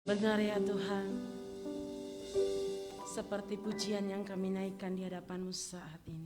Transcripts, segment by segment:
Benar ya Tuhan, seperti pujian yang kami naikkan di hadapan-Mu saat ini.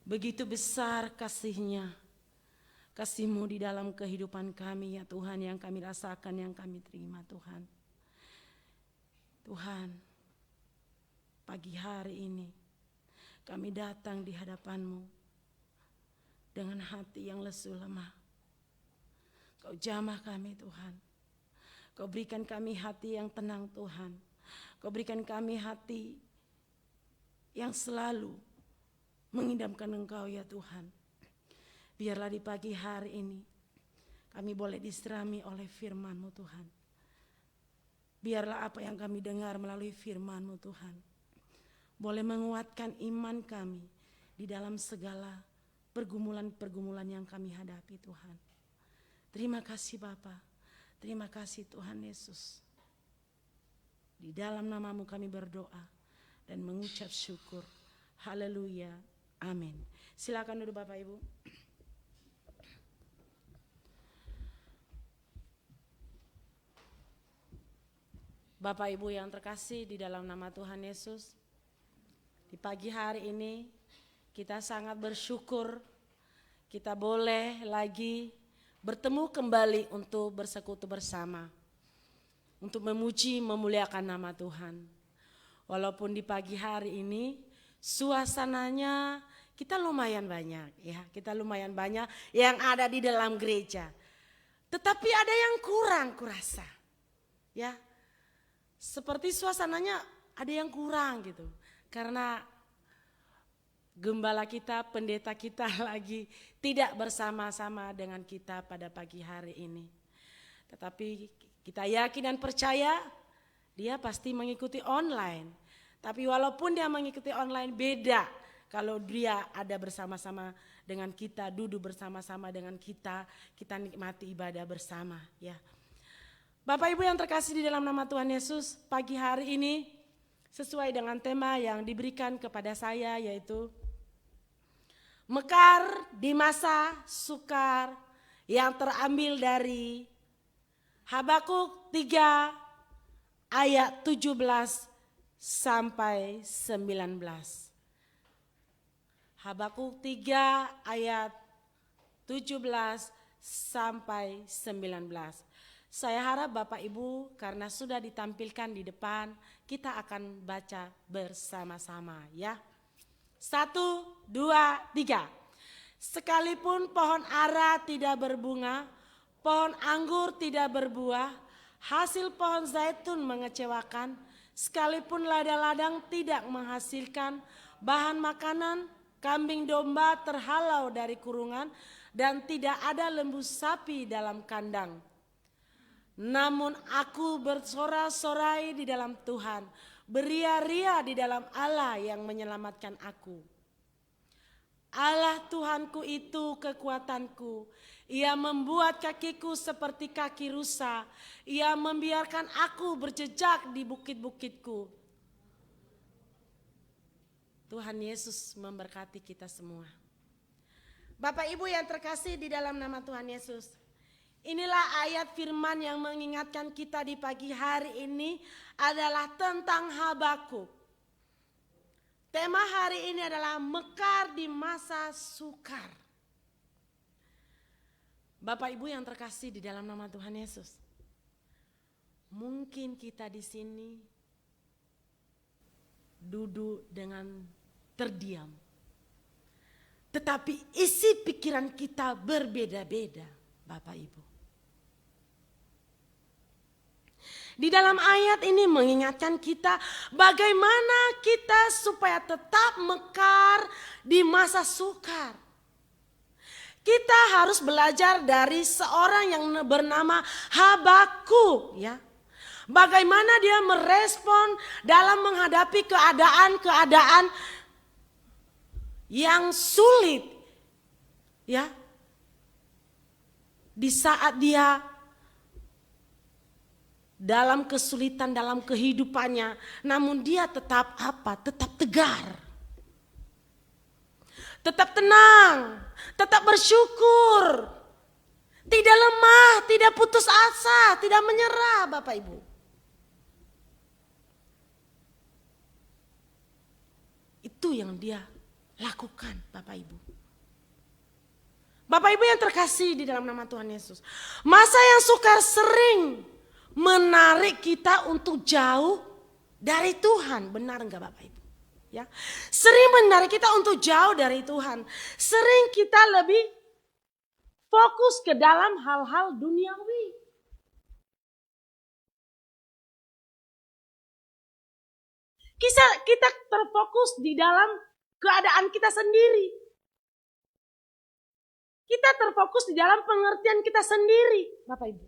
Begitu besar kasih-Nya, kasih-Mu di dalam kehidupan kami ya Tuhan, yang kami rasakan, yang kami terima Tuhan. Tuhan, pagi hari ini kami datang di hadapan-Mu dengan hati yang lesu lemah. Kau jamah kami Tuhan. Kau berikan kami hati yang tenang Tuhan. Kau berikan kami hati yang selalu mengidamkan Engkau ya Tuhan. Biarlah di pagi hari ini kami boleh diserami oleh firman-Mu Tuhan. Biarlah apa yang kami dengar melalui firman-Mu Tuhan boleh menguatkan iman kami di dalam segala pergumulan-pergumulan yang kami hadapi Tuhan. Terima kasih Bapa. Terima kasih Tuhan Yesus. Di dalam nama-Mu kami berdoa dan mengucap syukur. Haleluya. Amin. Silakan duduk Bapak Ibu. Bapak Ibu yang terkasih di dalam nama Tuhan Yesus. Di pagi hari ini kita sangat bersyukur kita boleh lagi bertemu kembali untuk bersekutu bersama. Untuk memuji, memuliakan nama Tuhan. Walaupun di pagi hari ini suasananya kita lumayan banyak ya. Kita lumayan banyak yang ada di dalam gereja. Tetapi ada yang kurang kurasa. Ya. Seperti suasananya ada yang kurang gitu. Karena gembala kita, pendeta kita lagi tidak bersama-sama dengan kita pada pagi hari ini. Tetapi kita yakin dan percaya dia pasti mengikuti online. Tapi walaupun dia mengikuti online beda kalau dia ada bersama-sama dengan kita, duduk bersama-sama dengan kita nikmati ibadah bersama ya. Bapak Ibu yang terkasih di dalam nama Tuhan Yesus, pagi hari ini sesuai dengan tema yang diberikan kepada saya yaitu mekar di masa sukar, yang terambil dari Habakuk 3 ayat 17 sampai 19. Habakuk 3 ayat 17 sampai 19. Saya harap Bapak Ibu karena sudah ditampilkan di depan, kita akan baca bersama-sama ya. 1, 2, 3. Sekalipun pohon ara tidak berbunga, pohon anggur tidak berbuah, hasil pohon zaitun mengecewakan, sekalipun ladang-ladang tidak menghasilkan bahan makanan, kambing domba terhalau dari kurungan, dan tidak ada lembu sapi dalam kandang. Namun aku bersorak-sorai di dalam Tuhan, beria-ria di dalam Allah yang menyelamatkan aku. Allah Tuhanku itu kekuatanku. Ia membuat kakiku seperti kaki rusa. Ia membiarkan aku berjejak di bukit-bukitku. Tuhan Yesus memberkati kita semua. Bapak Ibu yang terkasih di dalam nama Tuhan Yesus. Inilah ayat firman yang mengingatkan kita di pagi hari ini adalah tentang Habakuk. Tema hari ini adalah mekar di masa sukar. Bapak Ibu yang terkasih di dalam nama Tuhan Yesus. Mungkin kita di sini duduk dengan terdiam. Tetapi isi pikiran kita berbeda-beda, Bapak Ibu. Di dalam ayat ini mengingatkan kita bagaimana kita supaya tetap mekar di masa sukar. Kita harus belajar dari seorang yang bernama Habakuk ya. Bagaimana dia merespon dalam menghadapi keadaan-keadaan yang sulit ya. Di saat dia dalam kesulitan dalam kehidupannya, namun dia tetap apa? Tetap tegar. Tetap tenang, tetap bersyukur. Tidak lemah, tidak putus asa, tidak menyerah Bapak Ibu. Itu yang dia lakukan, Bapak Ibu. Bapak Ibu yang terkasih di dalam nama Tuhan Yesus. Masa yang suka sering menarik kita untuk jauh dari Tuhan. Benar enggak Bapak Ibu? Ya, sering menarik kita untuk jauh dari Tuhan. Sering kita lebih fokus ke dalam hal-hal duniawi. Kita terfokus di dalam keadaan kita sendiri. Kita terfokus di dalam pengertian kita sendiri, Bapak Ibu.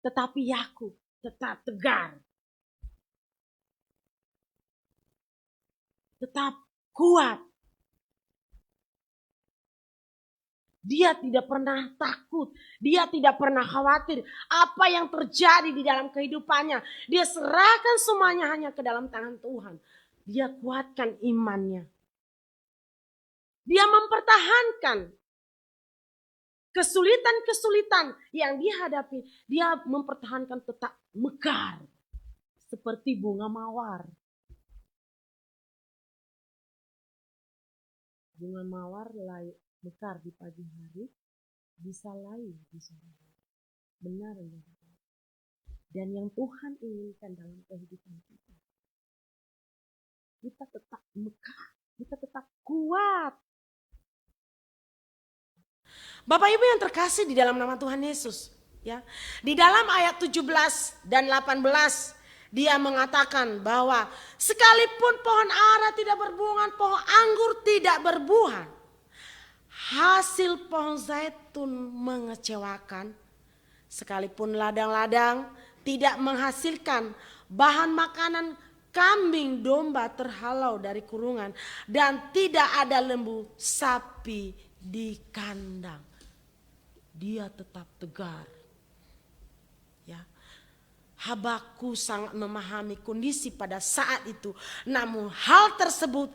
Tetapi Yakub tetap tegar. Tetap kuat. Dia tidak pernah takut. Dia tidak pernah khawatir. Apa yang terjadi di dalam kehidupannya. Dia serahkan semuanya hanya ke dalam tangan Tuhan. Dia kuatkan imannya. Dia mempertahankan kesulitan-kesulitan yang dihadapi. Dia mempertahankan tetap mekar. Seperti bunga mawar. Bunga mawar mekar di pagi hari, bisa layu di sore hari. Benar ya. Dan yang Tuhan inginkan dalam kehidupan kita. Kita tetap mekar, kita tetap kuat. Bapak Ibu yang terkasih di dalam nama Tuhan Yesus, ya. Di dalam ayat 17 dan 18 dia mengatakan bahwa sekalipun pohon ara tidak berbuah, pohon anggur tidak berbuah, hasil pohon zaitun mengecewakan, sekalipun ladang-ladang tidak menghasilkan bahan makanan, kambing domba terhalau dari kurungan, dan tidak ada lembu sapi di kandang. Dia tetap tegar. Ya. Habakuk sangat memahami kondisi pada saat itu. Namun hal tersebut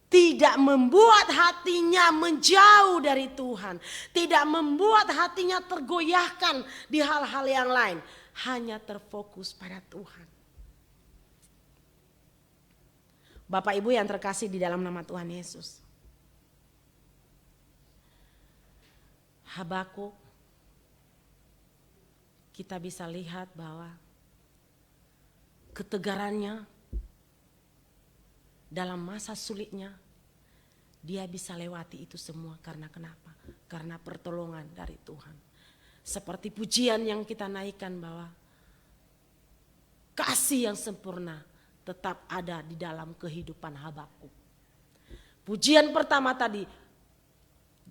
tidak membuat hatinya menjauh dari Tuhan. Tidak membuat hatinya tergoyahkan di hal-hal yang lain. Hanya terfokus pada Tuhan. Bapak Ibu yang terkasih di dalam nama Tuhan Yesus. Habakuk, kita bisa lihat bahwa ketegarannya dalam masa sulitnya, dia bisa lewati itu semua karena kenapa? Karena pertolongan dari Tuhan. Seperti pujian yang kita naikkan bahwa kasih yang sempurna tetap ada di dalam kehidupan Habakuk. Pujian pertama tadi,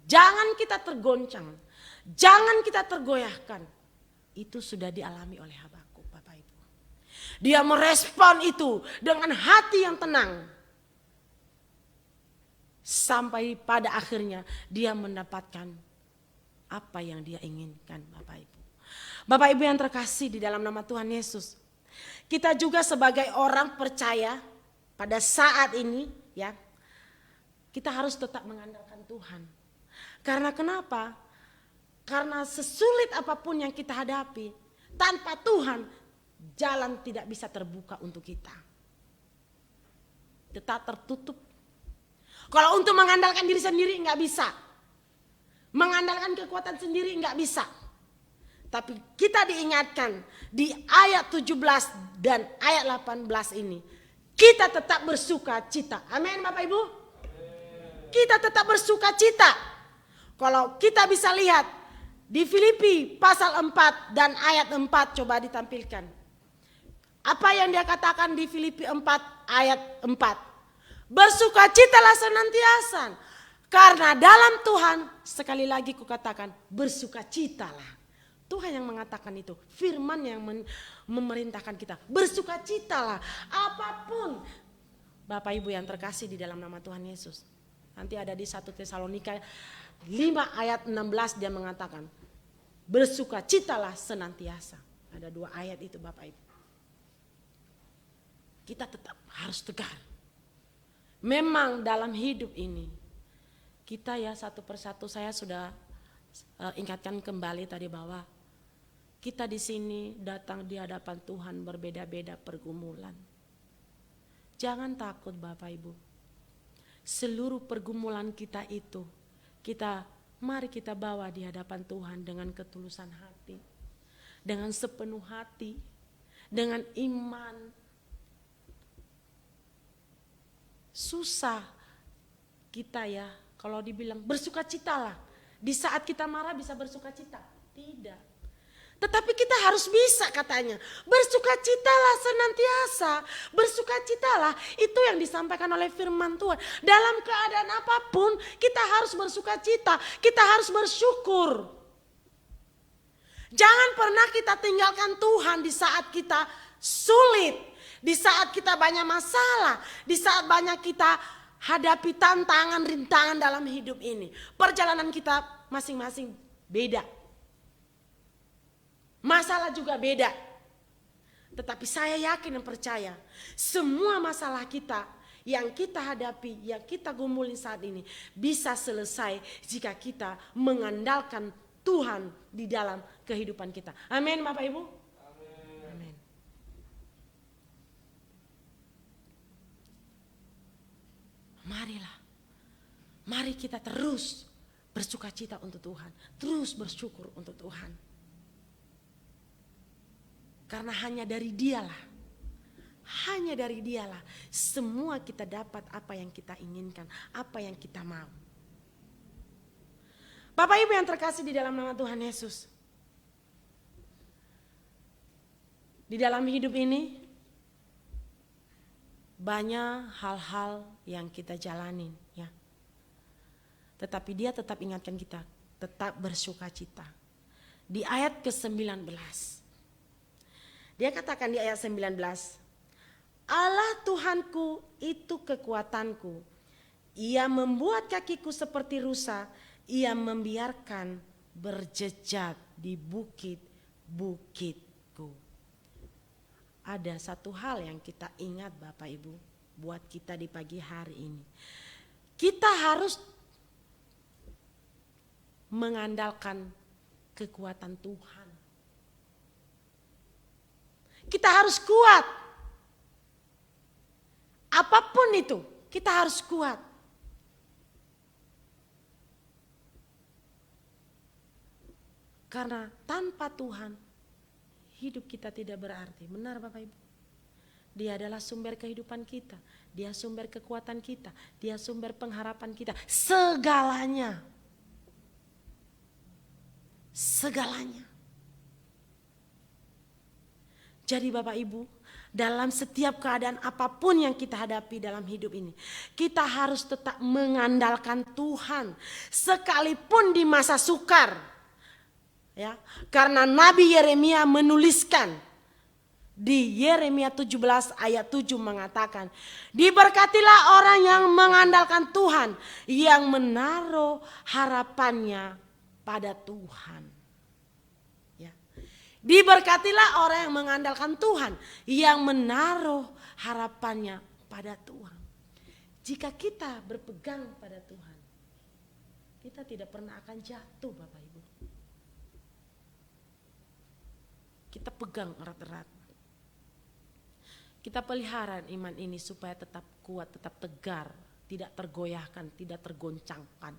jangan kita tergoncang, jangan kita tergoyahkan. Itu sudah dialami oleh Habakuk, Bapak Ibu. Dia merespon itu dengan hati yang tenang. Sampai pada akhirnya dia mendapatkan apa yang dia inginkan, Bapak Ibu. Bapak Ibu yang terkasih di dalam nama Tuhan Yesus. Kita juga sebagai orang percaya pada saat ini, ya, kita harus tetap mengandalkan Tuhan. Karena kenapa? Karena sesulit apapun yang kita hadapi, tanpa Tuhan jalan tidak bisa terbuka untuk kita. Tetap tertutup. Kalau untuk mengandalkan diri sendiri nggak bisa. Mengandalkan kekuatan sendiri nggak bisa. Tapi kita diingatkan di ayat 17 dan ayat 18 ini. Kita tetap bersuka cita. Amin Bapak Ibu. Kita tetap bersuka cita. Kalau kita bisa lihat di Filipi pasal 4 dan ayat 4, coba ditampilkan. Apa yang dia katakan di Filipi 4 ayat 4? Bersukacitalah senantiasa. Karena dalam Tuhan, sekali lagi kukatakan, bersukacitalah. Tuhan yang mengatakan itu, firman yang memerintahkan kita, bersukacitalah apapun. Bapak Ibu yang terkasih di dalam nama Tuhan Yesus. Nanti ada di 1 Tesalonika 5 ayat 16 dia mengatakan, bersukacitalah senantiasa. Ada 2 ayat itu Bapak Ibu. Kita tetap harus tegar. Memang dalam hidup ini, kita ya satu persatu saya sudah ingatkan kembali tadi bahwa kita di sini datang di hadapan Tuhan berbeda-beda pergumulan. Jangan takut Bapak Ibu. Seluruh pergumulan kita itu, mari kita bawa di hadapan Tuhan dengan ketulusan hati, dengan sepenuh hati, dengan iman. Susah kita ya, kalau dibilang bersukacitalah. Di saat kita marah bisa bersukacita. Tidak. Tetapi kita harus bisa katanya. Bersukacitalah senantiasa. Bersukacitalah. Itu yang disampaikan oleh firman Tuhan. Dalam keadaan apapun kita harus bersukacita. Kita harus bersyukur. Jangan pernah kita tinggalkan Tuhan di saat kita sulit. Di saat kita banyak masalah. Di saat banyak kita hadapi tantangan, rintangan dalam hidup ini. Perjalanan kita masing-masing beda. Masalah juga beda. Tetapi saya yakin dan percaya semua masalah kita yang kita hadapi, yang kita gumulin saat ini bisa selesai jika kita mengandalkan Tuhan di dalam kehidupan kita. Amin Bapak Ibu. Amin. Marilah. Mari kita terus bersukacita untuk Tuhan. Terus bersyukur untuk Tuhan. Karena hanya dari Dialah semua kita dapat apa yang kita inginkan, apa yang kita mau. Bapak Ibu yang terkasih di dalam nama Tuhan Yesus. Di dalam hidup ini banyak hal-hal yang kita jalanin ya. Tetapi Dia tetap ingatkan kita, tetap bersukacita. Di ayat ke-19. Dia katakan di ayat 19, Allah Tuhanku itu kekuatanku. Ia membuat kakiku seperti rusa. Ia membiarkan berjejak di bukit-bukitku. Ada satu hal yang kita ingat Bapak Ibu buat kita di pagi hari ini. Kita harus mengandalkan kekuatan Tuhan. Kita harus kuat. Apapun itu, kita harus kuat. Karena tanpa Tuhan, hidup kita tidak berarti. Benar Bapak Ibu? Dia adalah sumber kehidupan kita. Dia sumber kekuatan kita. Dia sumber pengharapan kita. Segalanya. Segalanya. Jadi Bapak Ibu, dalam setiap keadaan apapun yang kita hadapi dalam hidup ini, kita harus tetap mengandalkan Tuhan. Sekalipun di masa sukar. Ya, karena Nabi Yeremia menuliskan di Yeremia 17 ayat 7 mengatakan, diberkatilah orang yang mengandalkan Tuhan, yang menaruh harapannya pada Tuhan. Diberkatilah orang yang mengandalkan Tuhan, yang menaruh harapannya pada Tuhan. Jika kita berpegang pada Tuhan, kita tidak pernah akan jatuh Bapak Ibu. Kita pegang erat-erat. Kita pelihara iman ini supaya tetap kuat, tetap tegar, tidak tergoyahkan, tidak tergoncangkan.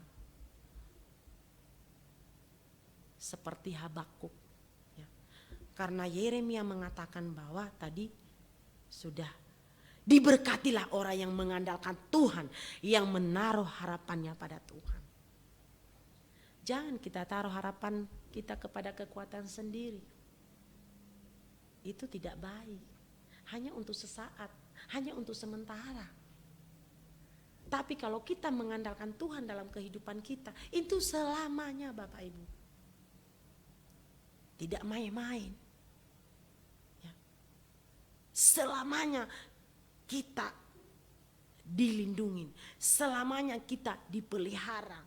Seperti Habakuk. Karena Yeremia mengatakan bahwa tadi sudah diberkatilah orang yang mengandalkan Tuhan, yang menaruh harapannya pada Tuhan. Jangan kita taruh harapan kita kepada kekuatan sendiri. Itu tidak baik. Hanya untuk sesaat, hanya untuk sementara. Tapi kalau kita mengandalkan Tuhan dalam kehidupan kita, itu selamanya Bapak Ibu. Tidak main-main. Selamanya kita dilindungi, selamanya kita dipelihara,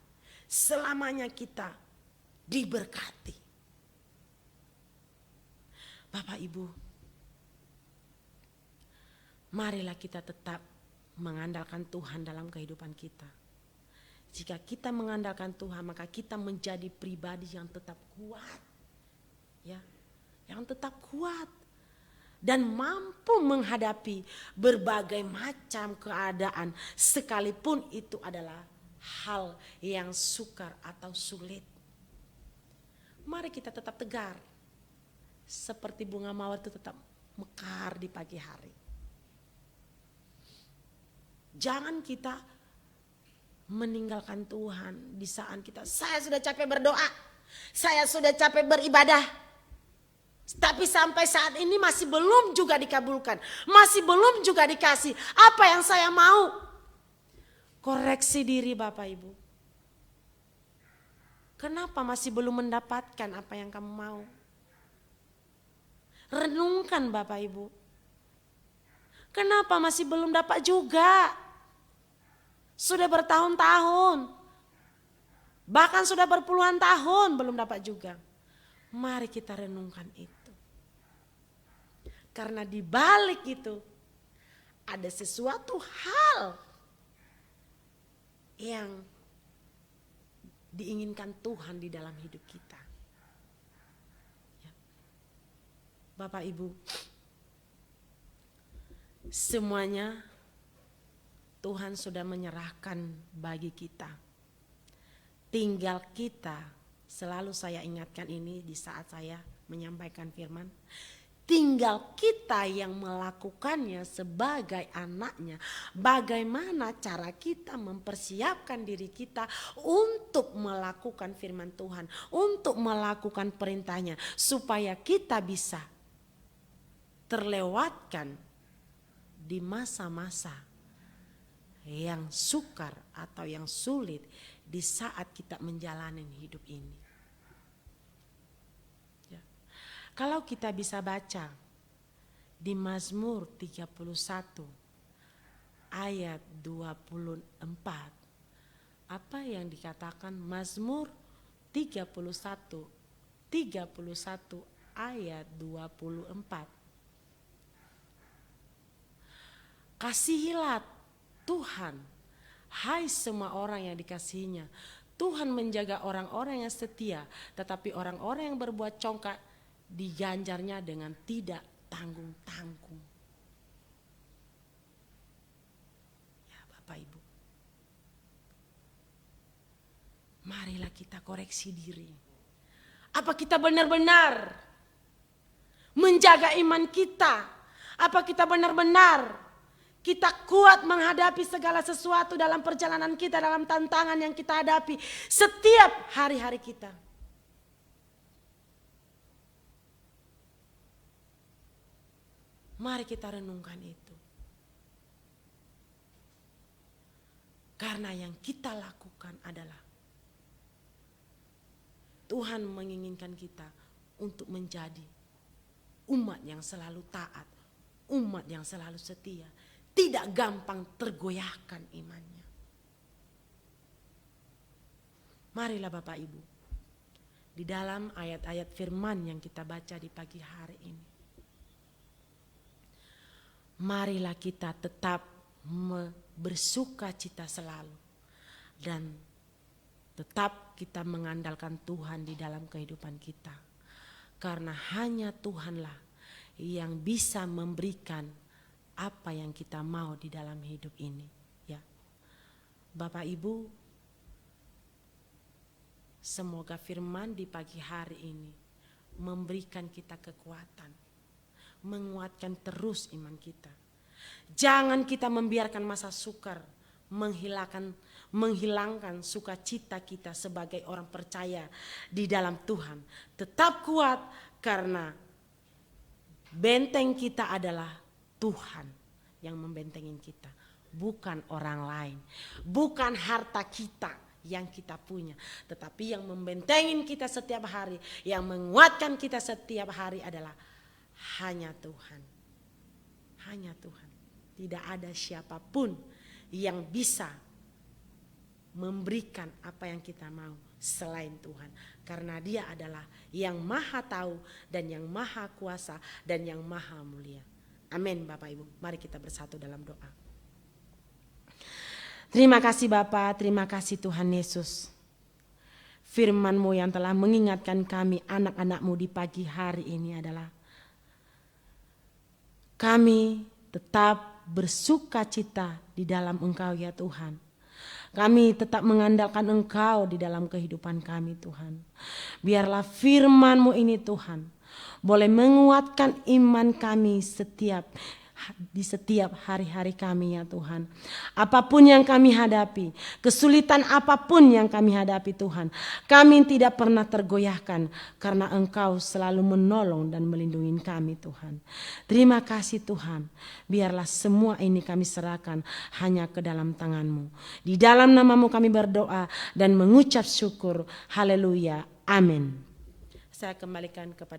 selamanya kita diberkati. Bapak Ibu, marilah kita tetap mengandalkan Tuhan dalam kehidupan kita. Jika kita mengandalkan Tuhan, maka kita menjadi pribadi yang tetap kuat. Ya, yang tetap kuat. dan mampu menghadapi berbagai macam keadaan sekalipun itu adalah hal yang sukar atau sulit. Mari kita tetap tegar seperti bunga mawar itu tetap mekar di pagi hari. Jangan kita meninggalkan Tuhan di saat saya sudah capek berdoa, saya sudah capek beribadah, tapi sampai saat ini masih belum juga dikabulkan, masih belum juga dikasih apa yang saya mau. Koreksi diri Bapak Ibu. Kenapa masih belum mendapatkan apa yang kamu mau? Renungkan Bapak Ibu. Kenapa masih belum dapat juga? Sudah bertahun-tahun, bahkan sudah berpuluhan tahun belum dapat juga. Mari kita renungkan itu. Karena di balik itu ada sesuatu hal yang diinginkan Tuhan di dalam hidup kita. Ya. Bapak Ibu, semuanya Tuhan sudah menyerahkan bagi kita. Tinggal kita, selalu saya ingatkan ini di saat saya menyampaikan firman. Tinggal kita yang melakukannya sebagai anaknya. Bagaimana cara kita mempersiapkan diri kita untuk melakukan firman Tuhan. Untuk melakukan perintahnya. Supaya kita bisa terlewatkan di masa-masa yang sukar atau yang sulit di saat kita menjalani hidup ini. Ya. Kalau kita bisa baca di Mazmur 31 ayat 24, apa yang dikatakan Mazmur 31 ayat 24. Kasihilah Tuhan, hai semua orang yang dikasihinya. Tuhan menjaga orang-orang yang setia, tetapi orang-orang yang berbuat congkak diganjarnya dengan tidak tanggung-tanggung. Ya Bapak Ibu, marilah kita koreksi diri. Apa kita benar-benar menjaga iman kita? Apa kita benar-benar kita kuat menghadapi segala sesuatu dalam perjalanan kita, dalam tantangan yang kita hadapi setiap hari-hari kita? Mari kita renungkan itu. Karena yang kita lakukan adalah Tuhan menginginkan kita untuk menjadi umat yang selalu taat, umat yang selalu setia. Tidak gampang tergoyahkan imannya. Marilah Bapak Ibu, di dalam ayat-ayat firman yang kita baca di pagi hari ini, marilah kita tetap bersuka cita selalu. Dan tetap kita mengandalkan Tuhan di dalam kehidupan kita. Karena hanya Tuhanlah yang bisa memberikan apa yang kita mau di dalam hidup ini, ya. Bapak Ibu, semoga firman di pagi hari ini memberikan kita kekuatan, menguatkan terus iman kita. Jangan kita membiarkan masa sukar menghilangkan sukacita kita sebagai orang percaya di dalam Tuhan. Tetap kuat karena benteng kita adalah Tuhan yang membentengin kita, bukan orang lain, bukan harta kita yang kita punya, tetapi yang membentengin kita setiap hari, yang menguatkan kita setiap hari adalah hanya Tuhan. Hanya Tuhan. Tidak ada siapapun yang bisa memberikan apa yang kita mau selain Tuhan. Karena Dia adalah yang maha tahu dan yang maha kuasa dan yang maha mulia. Amin Bapak Ibu, mari kita bersatu dalam doa. Terima kasih Bapa, terima kasih Tuhan Yesus. Firman-Mu yang telah mengingatkan kami anak-anak-Mu di pagi hari ini adalah kami tetap bersuka cita di dalam Engkau ya Tuhan. Kami tetap mengandalkan Engkau di dalam kehidupan kami Tuhan. Biarlah firman-Mu ini Tuhan boleh menguatkan iman kami di setiap hari-hari kami ya Tuhan. Apapun yang kami hadapi, kesulitan apapun yang kami hadapi Tuhan, kami tidak pernah tergoyahkan karena Engkau selalu menolong dan melindungi kami Tuhan. Terima kasih Tuhan, biarlah semua ini kami serahkan hanya ke dalam tangan-Mu. Di dalam nama-Mu kami berdoa dan mengucap syukur. Haleluya, amin. Saya kembalikan kepada